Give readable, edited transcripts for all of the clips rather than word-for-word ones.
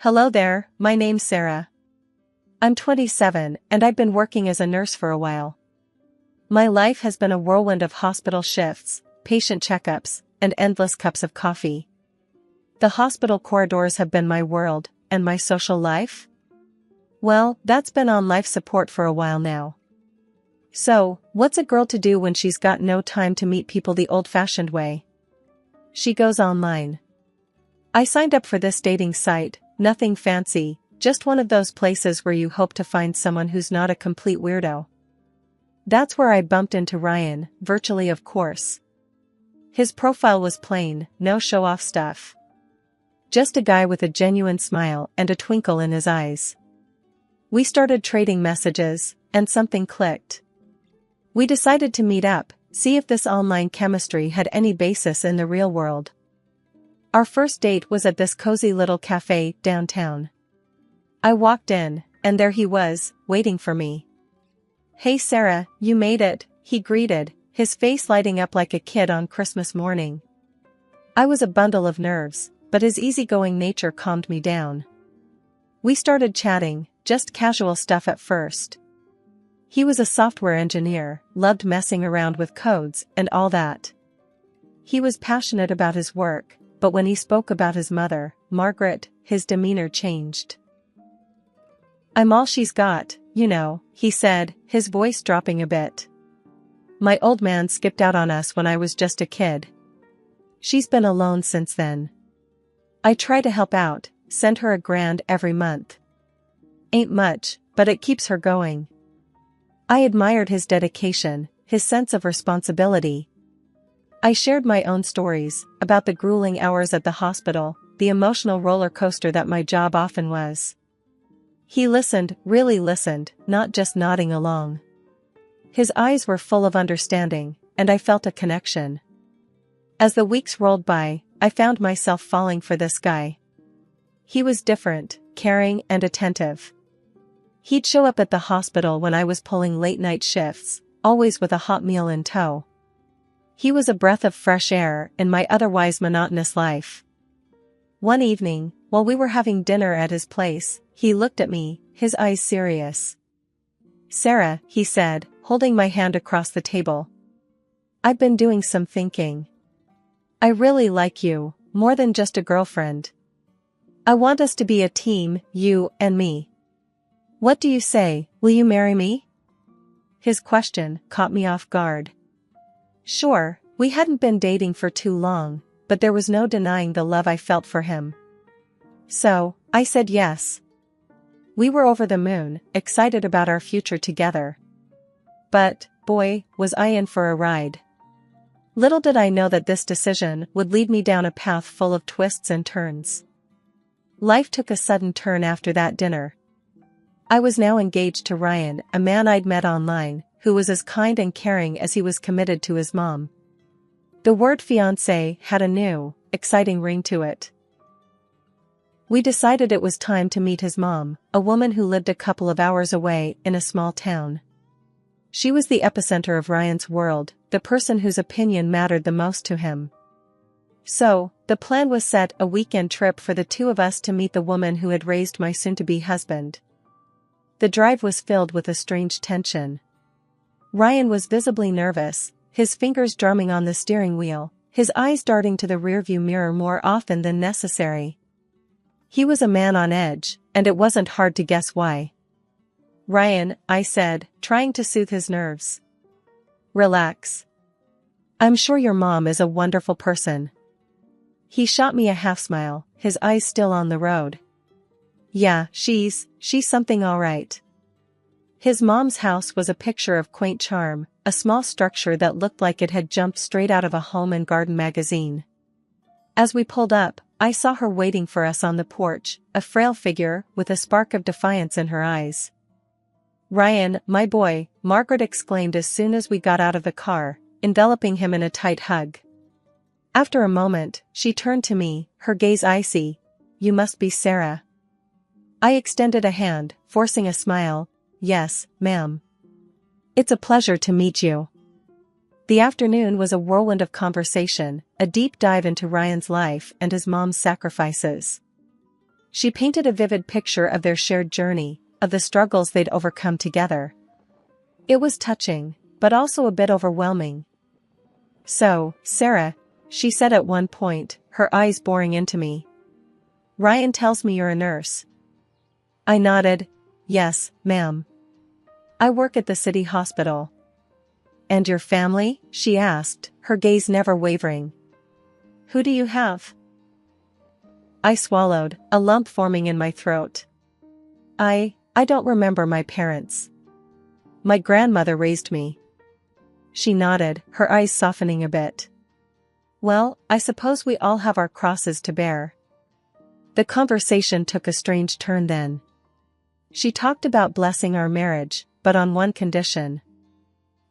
Hello there, my name's Sarah. I'm 27 and I've been working as a nurse for a while. My life has been a whirlwind of hospital shifts, patient checkups, and endless cups of coffee. The hospital corridors have been my world, and my social life? Well, that's been on life support for a while now. So, what's a girl to do when she's got no time to meet people the old-fashioned way? She goes online. I signed up for this dating site, nothing fancy, just one of those places where you hope to find someone who's not a complete weirdo. That's where I bumped into Ryan, virtually of course. His profile was plain, no show-off stuff. Just a guy with a genuine smile and a twinkle in his eyes. We started trading messages, and something clicked. We decided to meet up, see if this online chemistry had any basis in the real world. Our first date was at this cozy little cafe downtown. I walked in, and there he was, waiting for me. "Hey Sarah, you made it," he greeted, his face lighting up like a kid on Christmas morning. I was a bundle of nerves, but his easygoing nature calmed me down. We started chatting, just casual stuff at first. He was a software engineer, loved messing around with codes and all that. He was passionate about his work, but when he spoke about his mother, Margaret, his demeanor changed. "I'm all she's got, you know," he said, his voice dropping a bit. "My old man skipped out on us when I was just a kid. She's been alone since then. I try to help out, send her $1,000 every month. Ain't much, but it keeps her going." I admired his dedication, his sense of responsibility. I shared my own stories, about the grueling hours at the hospital, the emotional roller coaster that my job often was. He listened, really listened, not just nodding along. His eyes were full of understanding, and I felt a connection. As the weeks rolled by, I found myself falling for this guy. He was different, caring and attentive. He'd show up at the hospital when I was pulling late-night shifts, always with a hot meal in tow. He was a breath of fresh air in my otherwise monotonous life. One evening, while we were having dinner at his place, he looked at me, his eyes serious. "Sarah," he said, holding my hand across the table. "I've been doing some thinking. I really like you, more than just a girlfriend. I want us to be a team, you and me. What do you say, will you marry me?" His question caught me off guard. Sure, we hadn't been dating for too long, but there was no denying the love I felt for him. So, I said yes. We were over the moon, excited about our future together. But, boy, was I in for a ride. Little did I know that this decision would lead me down a path full of twists and turns. Life took a sudden turn after that dinner. I was now engaged to Ryan, a man I'd met online, who was as kind and caring as he was committed to his mom. The word fiancé had a new, exciting ring to it. We decided it was time to meet his mom, a woman who lived a couple of hours away in a small town. She was the epicenter of Ryan's world, the person whose opinion mattered the most to him. So, the plan was set: a weekend trip for the two of us to meet the woman who had raised my soon-to-be husband. The drive was filled with a strange tension. Ryan was visibly nervous, his fingers drumming on the steering wheel, his eyes darting to the rearview mirror more often than necessary. He was a man on edge, and it wasn't hard to guess why. "Ryan," I said, trying to soothe his nerves. "Relax. I'm sure your mom is a wonderful person." He shot me a half-smile, his eyes still on the road. "Yeah, she's something all right." His mom's house was a picture of quaint charm, a small structure that looked like it had jumped straight out of a home and garden magazine. As we pulled up, I saw her waiting for us on the porch, a frail figure with a spark of defiance in her eyes. "Ryan, my boy," Margaret exclaimed as soon as we got out of the car, enveloping him in a tight hug. After a moment, she turned to me, her gaze icy. "You must be Sarah." I extended a hand, forcing a smile. "Yes, ma'am. It's a pleasure to meet you." The afternoon was a whirlwind of conversation, a deep dive into Ryan's life and his mom's sacrifices. She painted a vivid picture of their shared journey, of the struggles they'd overcome together. It was touching, but also a bit overwhelming. "So, Sarah," she said at one point, her eyes boring into me. "Ryan tells me you're a nurse." I nodded. "Yes, ma'am. I work at the city hospital." "And your family?" she asked, her gaze never wavering. "Who do you have?" I swallowed, a lump forming in my throat. I don't remember my parents. My grandmother raised me." She nodded, her eyes softening a bit. "Well, I suppose we all have our crosses to bear." The conversation took a strange turn then. She talked about blessing our marriage, but on one condition.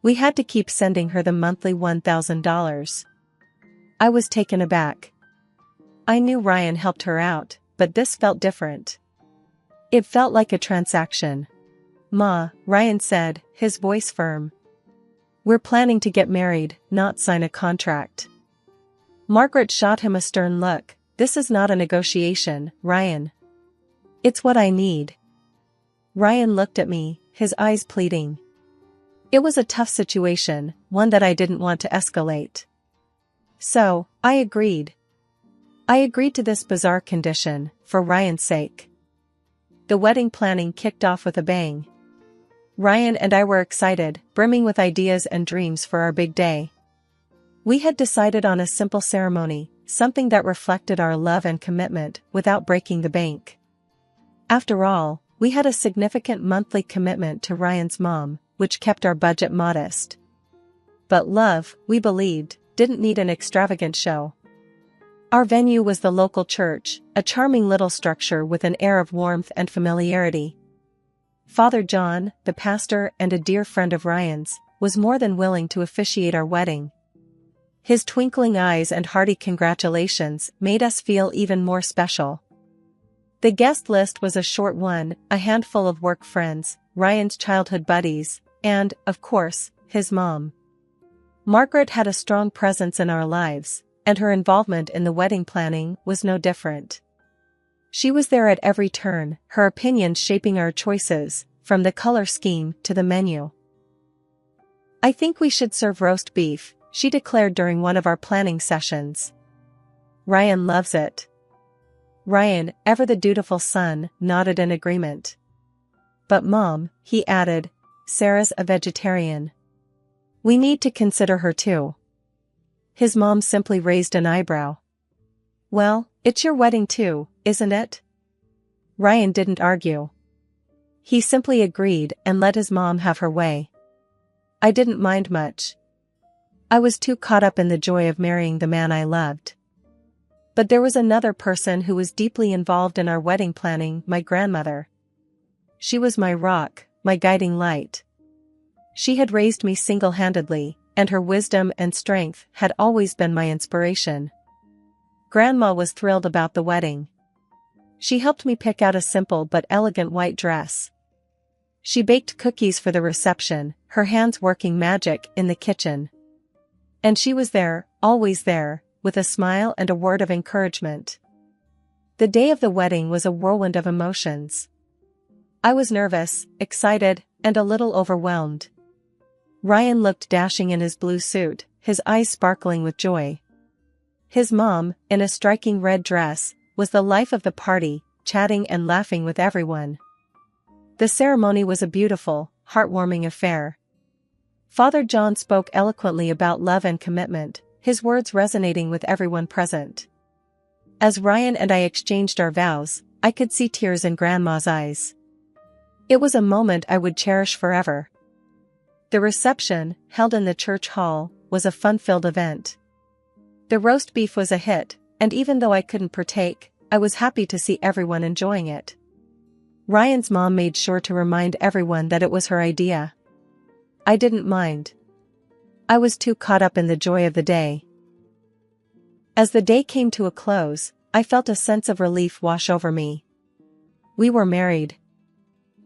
We had to keep sending her the monthly $1,000. I was taken aback. I knew Ryan helped her out, but this felt different. It felt like a transaction. "Ma," Ryan said, his voice firm. "We're planning to get married, not sign a contract." Margaret shot him a stern look. "This is not a negotiation, Ryan. It's what I need." Ryan looked at me, his eyes pleading. It was a tough situation, one that I didn't want to escalate. So, I agreed. I agreed to this bizarre condition, for Ryan's sake. The wedding planning kicked off with a bang. Ryan and I were excited, brimming with ideas and dreams for our big day. We had decided on a simple ceremony, something that reflected our love and commitment without breaking the bank. After all, we had a significant monthly commitment to Ryan's mom, which kept our budget modest. But love, we believed, didn't need an extravagant show. Our venue was the local church, a charming little structure with an air of warmth and familiarity. Father John, the pastor and a dear friend of Ryan's, was more than willing to officiate our wedding. His twinkling eyes and hearty congratulations made us feel even more special. The guest list was a short one, a handful of work friends, Ryan's childhood buddies, and, of course, his mom. Margaret had a strong presence in our lives, and her involvement in the wedding planning was no different. She was there at every turn, her opinions shaping our choices, from the color scheme to the menu. "I think we should serve roast beef," she declared during one of our planning sessions. "Ryan loves it." Ryan, ever the dutiful son, nodded in agreement. "But Mom," he added, "Sarah's a vegetarian. We need to consider her too." His mom simply raised an eyebrow. "Well, it's your wedding too, isn't it?" Ryan didn't argue. He simply agreed and let his mom have her way. I didn't mind much. I was too caught up in the joy of marrying the man I loved. But there was another person who was deeply involved in our wedding planning, my grandmother. She was my rock, my guiding light. She had raised me single-handedly, and her wisdom and strength had always been my inspiration. Grandma was thrilled about the wedding. She helped me pick out a simple but elegant white dress. She baked cookies for the reception, her hands working magic in the kitchen. And she was there, always there, with a smile and a word of encouragement. The day of the wedding was a whirlwind of emotions. I was nervous, excited, and a little overwhelmed. Ryan looked dashing in his blue suit, his eyes sparkling with joy. His mom, in a striking red dress, was the life of the party, chatting and laughing with everyone. The ceremony was a beautiful, heartwarming affair. Father John spoke eloquently about love and commitment, his words resonating with everyone present. As Ryan and I exchanged our vows, I could see tears in Grandma's eyes. It was a moment I would cherish forever. The reception, held in the church hall, was a fun-filled event. The roast beef was a hit, and even though I couldn't partake, I was happy to see everyone enjoying it. Ryan's mom made sure to remind everyone that it was her idea. I didn't mind. I was too caught up in the joy of the day. As the day came to a close, I felt a sense of relief wash over me. We were married.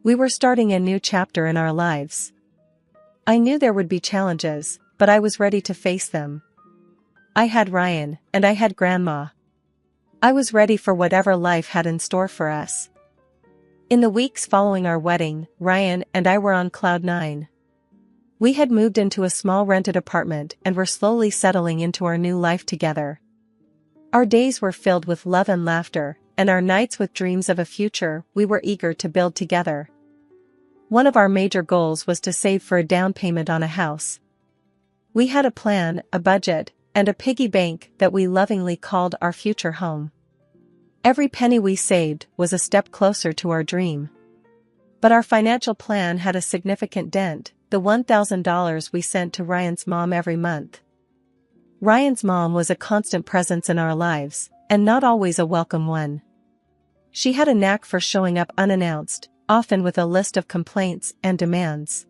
We were starting a new chapter in our lives. I knew there would be challenges, but I was ready to face them. I had Ryan, and I had Grandma. I was ready for whatever life had in store for us. In the weeks following our wedding, Ryan and I were on cloud nine. We had moved into a small rented apartment and were slowly settling into our new life together. Our days were filled with love and laughter, and our nights with dreams of a future we were eager to build together. One of our major goals was to save for a down payment on a house. We had a plan, a budget, and a piggy bank that we lovingly called our future home. Every penny we saved was a step closer to our dream. But our financial plan had a significant dent: the $1,000 we sent to Ryan's mom every month. Ryan's mom was a constant presence in our lives, and not always a welcome one. She had a knack for showing up unannounced, often with a list of complaints and demands.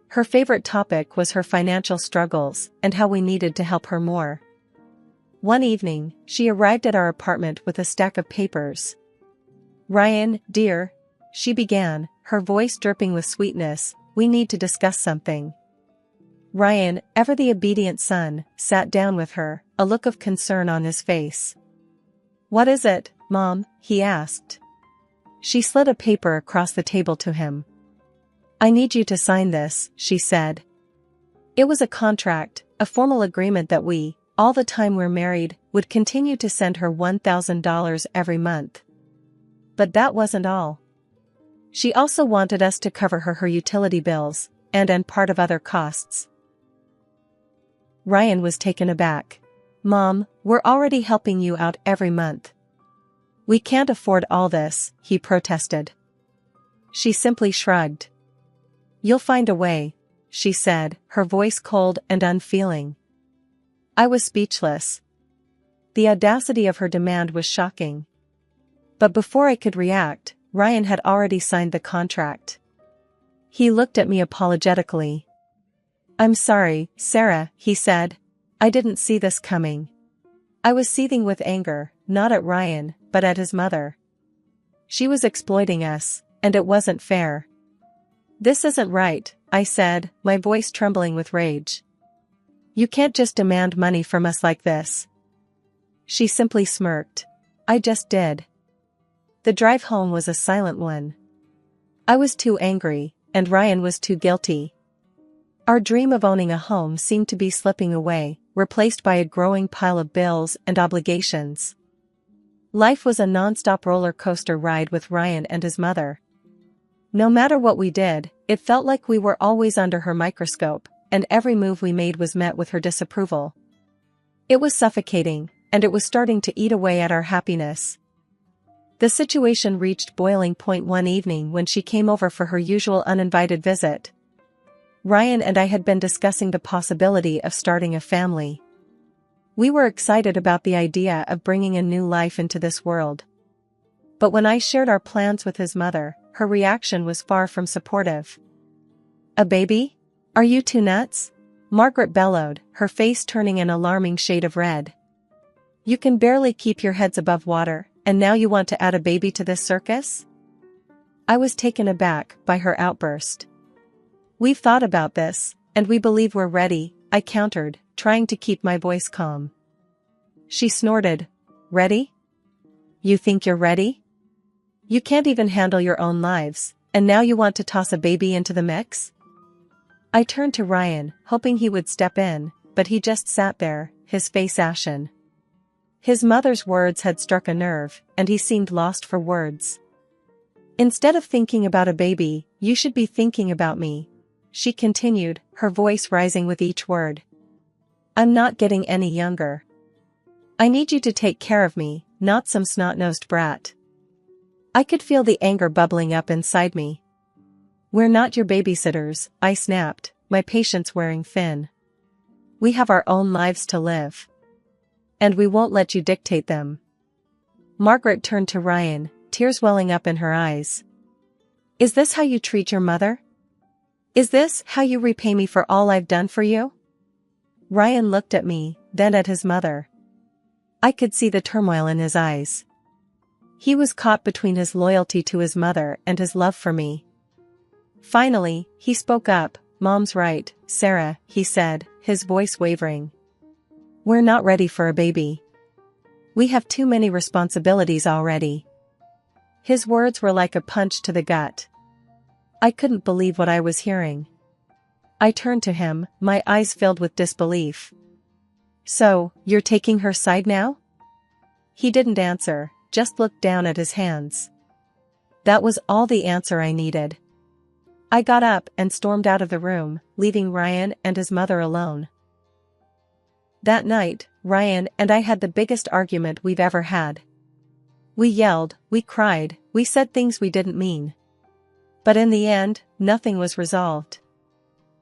Her favorite topic was her financial struggles and how we needed to help her more. One evening, she arrived at our apartment with a stack of papers. "Ryan, dear," she began, her voice dripping with sweetness, "we need to discuss something." Ryan, ever the obedient son, sat down with her, a look of concern on his face. "What is it, Mom?" he asked. She slid a paper across the table to him. "I need you to sign this," she said. It was a contract, a formal agreement that we, all the time we're married, would continue to send her $1,000 every month. But that wasn't all. She also wanted us to cover her utility bills, and part of other costs. Ryan was taken aback. "Mom, we're already helping you out every month. We can't afford all this," he protested. She simply shrugged. "You'll find a way," she said, her voice cold and unfeeling. I was speechless. The audacity of her demand was shocking. But before I could react, Ryan had already signed the contract. He looked at me apologetically. "I'm sorry, Sarah," he said. "I didn't see this coming." I was seething with anger, not at Ryan, but at his mother. She was exploiting us, and it wasn't fair. "This isn't right," I said, my voice trembling with rage. "You can't just demand money from us like this." She simply smirked. "I just did." The drive home was a silent one. I was too angry, and Ryan was too guilty. Our dream of owning a home seemed to be slipping away, replaced by a growing pile of bills and obligations. Life was a non-stop roller coaster ride with Ryan and his mother. No matter what we did, it felt like we were always under her microscope, and every move we made was met with her disapproval. It was suffocating, and it was starting to eat away at our happiness. The situation reached boiling point one evening when she came over for her usual uninvited visit. Ryan and I had been discussing the possibility of starting a family. We were excited about the idea of bringing a new life into this world. But when I shared our plans with his mother, her reaction was far from supportive. "A baby? Are you two nuts?" Margaret bellowed, her face turning an alarming shade of red. "You can barely keep your heads above water, and now you want to add a baby to this circus?" I was taken aback by her outburst. "We've thought about this, and we believe we're ready," I countered, trying to keep my voice calm. She snorted. "Ready? You think you're ready? You can't even handle your own lives, and now you want to toss a baby into the mix?" I turned to Ryan, hoping he would step in, but he just sat there, his face ashen. His mother's words had struck a nerve, and he seemed lost for words. "Instead of thinking about a baby, you should be thinking about me," she continued, her voice rising with each word. "I'm not getting any younger. I need you to take care of me, not some snot-nosed brat." I could feel the anger bubbling up inside me. "We're not your babysitters," I snapped, my patience wearing thin. "We have our own lives to live. And we won't let you dictate them." Margaret turned to Ryan, tears welling up in her eyes. "Is this how you treat your mother? Is this how you repay me for all I've done for you?" Ryan looked at me, then at his mother. I could see the turmoil in his eyes. He was caught between his loyalty to his mother and his love for me. Finally, he spoke up. "Mom's right, Sarah," he said, his voice wavering. "We're not ready for a baby. We have too many responsibilities already." His words were like a punch to the gut. I couldn't believe what I was hearing. I turned to him, my eyes filled with disbelief. "So, you're taking her side now?" He didn't answer, just looked down at his hands. That was all the answer I needed. I got up and stormed out of the room, leaving Ryan and his mother alone. That night, Ryan and I had the biggest argument we've ever had. We yelled, we cried, we said things we didn't mean. But in the end, nothing was resolved.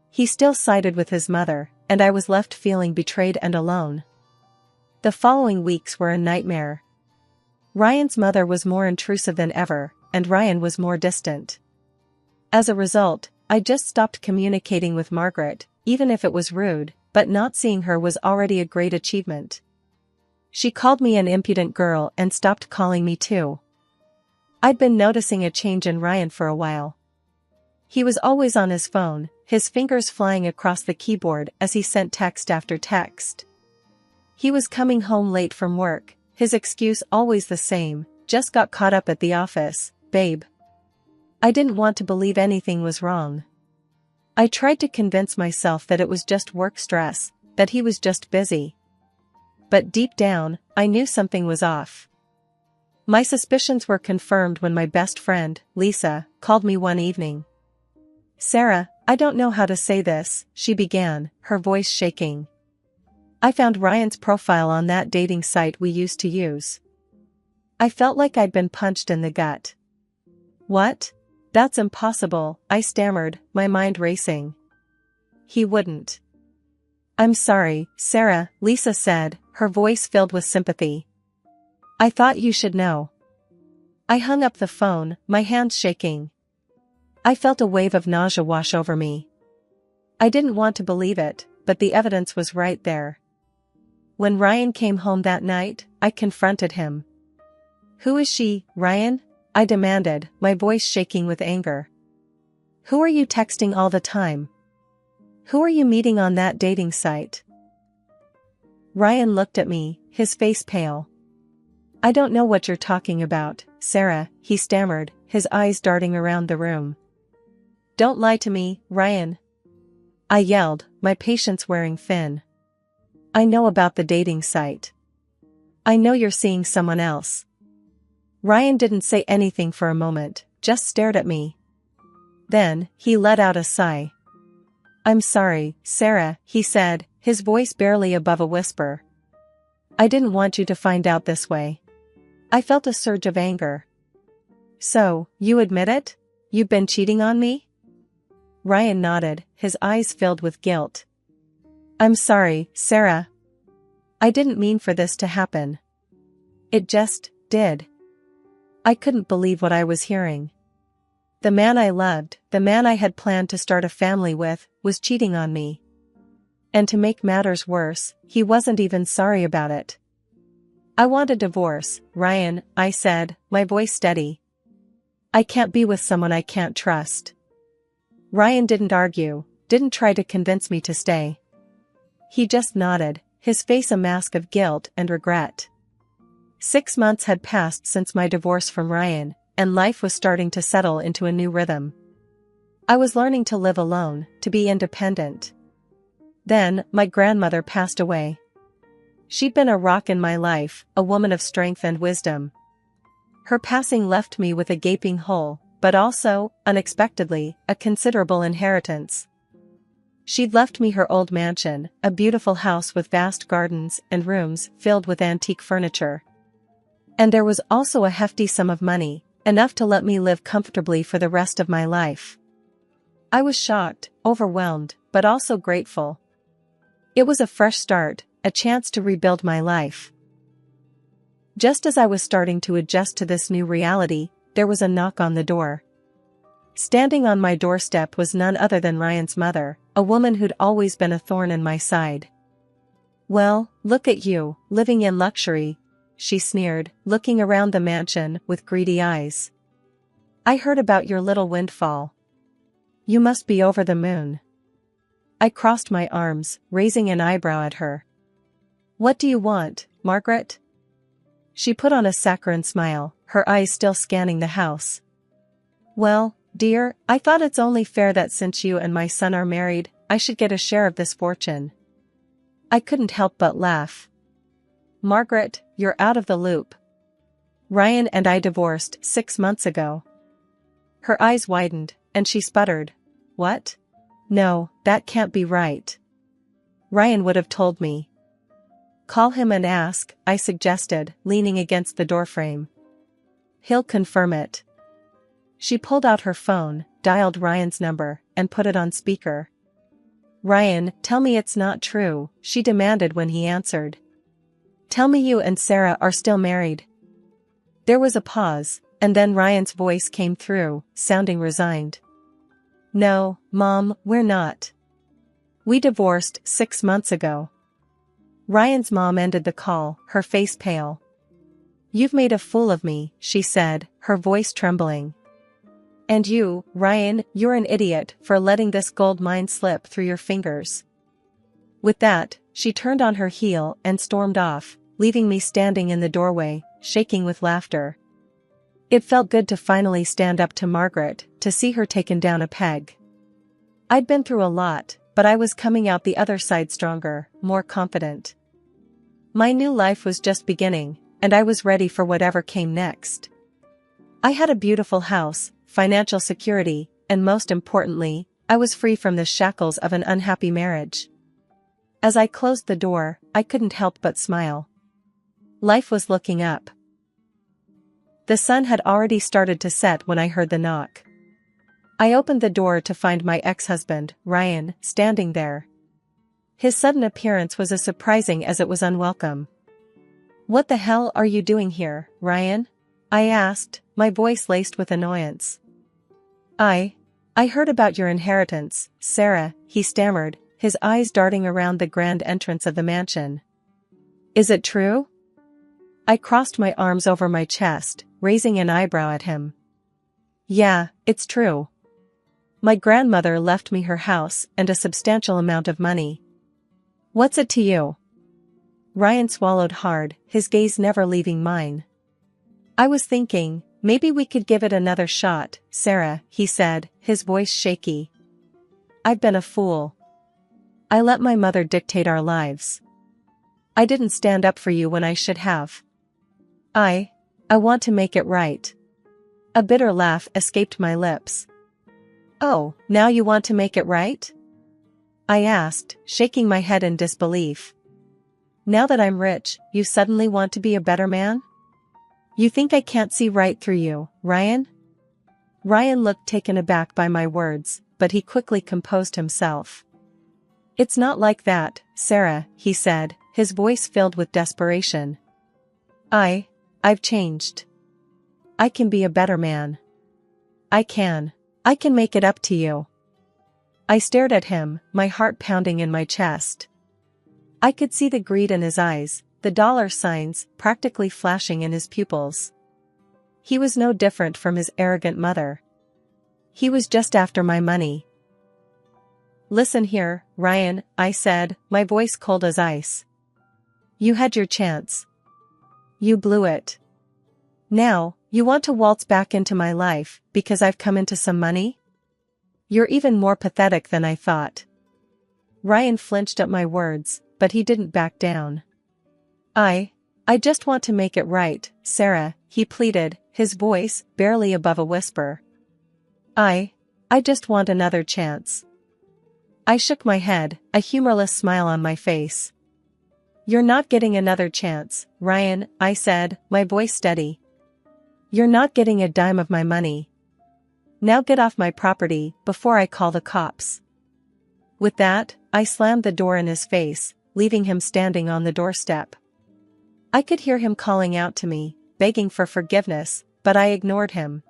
He still sided with his mother, and I was left feeling betrayed and alone. The following weeks were a nightmare. Ryan's mother was more intrusive than ever, and Ryan was more distant. As a result, I just stopped communicating with Margaret, even if it was rude, but not seeing her was already a great achievement. She called me an impudent girl and stopped calling me too. I'd been noticing a change in Ryan for a while. He was always on his phone, his fingers flying across the keyboard as he sent text after text. He was coming home late from work, his excuse always the same, "Just got caught up at the office, babe." I didn't want to believe anything was wrong. I tried to convince myself that it was just work stress, that he was just busy. But deep down, I knew something was off. My suspicions were confirmed when my best friend, Lisa, called me one evening. "Sarah, I don't know how to say this," she began, her voice shaking. "I found Ryan's profile on that dating site we used to use." I felt like I'd been punched in the gut. "What? That's impossible," I stammered, my mind racing. "He wouldn't." "I'm sorry, Sarah," Lisa said, her voice filled with sympathy. "I thought you should know." I hung up the phone, my hands shaking. I felt a wave of nausea wash over me. I didn't want to believe it, but the evidence was right there. When Ryan came home that night, I confronted him. "Who is she, Ryan?" I demanded, my voice shaking with anger. "Who are you texting all the time? Who are you meeting on that dating site?" Ryan looked at me, his face pale. "I don't know what you're talking about, Sarah," he stammered, his eyes darting around the room. "Don't lie to me, Ryan," I yelled, my patience wearing thin. "I know about the dating site. I know you're seeing someone else." Ryan didn't say anything for a moment, just stared at me. Then, he let out a sigh. "I'm sorry, Sarah," he said, his voice barely above a whisper. "I didn't want you to find out this way." I felt a surge of anger. "So, you admit it? You've been cheating on me?" Ryan nodded, his eyes filled with guilt. "I'm sorry, Sarah. I didn't mean for this to happen. It just did." I couldn't believe what I was hearing. The man I loved, the man I had planned to start a family with, was cheating on me. And to make matters worse, he wasn't even sorry about it. "I want a divorce, Ryan," I said, my voice steady. "I can't be with someone I can't trust." Ryan didn't argue, didn't try to convince me to stay. He just nodded, his face a mask of guilt and regret. 6 months had passed since my divorce from Ryan, and life was starting to settle into a new rhythm. I was learning to live alone, to be independent. Then, my grandmother passed away. She'd been a rock in my life, a woman of strength and wisdom. Her passing left me with a gaping hole, but also, unexpectedly, a considerable inheritance. She'd left me her old mansion, a beautiful house with vast gardens and rooms filled with antique furniture. And there was also a hefty sum of money, enough to let me live comfortably for the rest of my life. I was shocked, overwhelmed, but also grateful. It was a fresh start, a chance to rebuild my life. Just as I was starting to adjust to this new reality, there was a knock on the door. Standing on my doorstep was none other than Ryan's mother, a woman who'd always been a thorn in my side. "Well, look at you, living in luxury," she sneered, looking around the mansion with greedy eyes. "I heard about your little windfall. You must be over the moon." I crossed my arms, raising an eyebrow at her. "What do you want, Margaret?" She put on a saccharine smile, her eyes still scanning the house. Well, dear, I thought it's only fair that since you and my son are married, I should get a share of this fortune. I couldn't help but laugh. Margaret, you're out of the loop. Ryan and I divorced 6 months ago. Her eyes widened, and she sputtered. What? No, that can't be right. Ryan would have told me. Call him and ask, I suggested, leaning against the doorframe. He'll confirm it. She pulled out her phone, dialed Ryan's number, and put it on speaker. Ryan, tell me it's not true, she demanded when he answered. Tell me you and Sarah are still married. There was a pause, and then Ryan's voice came through, sounding resigned. No, Mom, we're not. We divorced 6 months ago. Ryan's mom ended the call, her face pale. You've made a fool of me, she said, her voice trembling. And you, Ryan, you're an idiot for letting this gold mine slip through your fingers. With that, she turned on her heel and stormed off, leaving me standing in the doorway, shaking with laughter. It felt good to finally stand up to Margaret, to see her taken down a peg. I'd been through a lot, but I was coming out the other side stronger, more confident. My new life was just beginning, and I was ready for whatever came next. I had a beautiful house, financial security, and most importantly, I was free from the shackles of an unhappy marriage. As I closed the door, I couldn't help but smile. Life was looking up. The sun had already started to set when I heard the knock. I opened the door to find my ex-husband, Ryan, standing there. His sudden appearance was as surprising as it was unwelcome. What the hell are you doing here, Ryan? I asked, my voice laced with annoyance. I heard about your inheritance, Sarah, he stammered, his eyes darting around the grand entrance of the mansion. Is it true? I crossed my arms over my chest, raising an eyebrow at him. Yeah, it's true. My grandmother left me her house and a substantial amount of money. What's it to you? Ryan swallowed hard, his gaze never leaving mine. I was thinking, maybe we could give it another shot, Sarah, he said, his voice shaky. I've been a fool. I let my mother dictate our lives. I didn't stand up for you when I should have. I want to make it right. A bitter laugh escaped my lips. Oh, now you want to make it right? I asked, shaking my head in disbelief. Now that I'm rich, you suddenly want to be a better man? You think I can't see right through you, Ryan? Ryan looked taken aback by my words, but he quickly composed himself. It's not like that, Sarah, he said, his voice filled with desperation. I've changed. I can be a better man. I can make it up to you. I stared at him, my heart pounding in my chest. I could see the greed in his eyes, the dollar signs practically flashing in his pupils. He was no different from his arrogant mother. He was just after my money. Listen here, Ryan, I said, my voice cold as ice. You had your chance. You blew it. Now, you want to waltz back into my life because I've come into some money? You're even more pathetic than I thought. Ryan flinched at my words, but he didn't back down. I just want to make it right, Sarah, he pleaded, his voice barely above a whisper. I just want another chance. I shook my head, a humorless smile on my face. You're not getting another chance, Ryan, I said, my voice steady. You're not getting a dime of my money. Now get off my property before I call the cops. With that, I slammed the door in his face, leaving him standing on the doorstep. I could hear him calling out to me, begging for forgiveness, but I ignored him.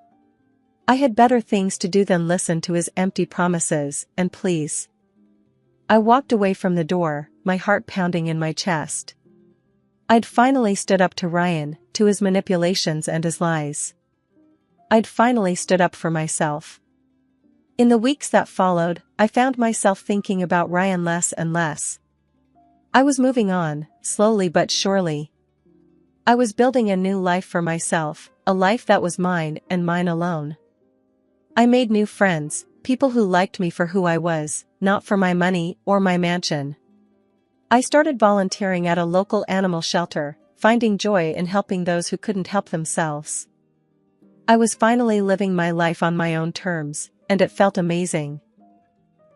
I had better things to do than listen to his empty promises and pleas. I walked away from the door, my heart pounding in my chest. I'd finally stood up to Ryan, to his manipulations and his lies. I'd finally stood up for myself. In the weeks that followed, I found myself thinking about Ryan less and less. I was moving on, slowly but surely. I was building a new life for myself, a life that was mine and mine alone. I made new friends, people who liked me for who I was, not for my money or my mansion. I started volunteering at a local animal shelter, finding joy in helping those who couldn't help themselves. I was finally living my life on my own terms, and it felt amazing.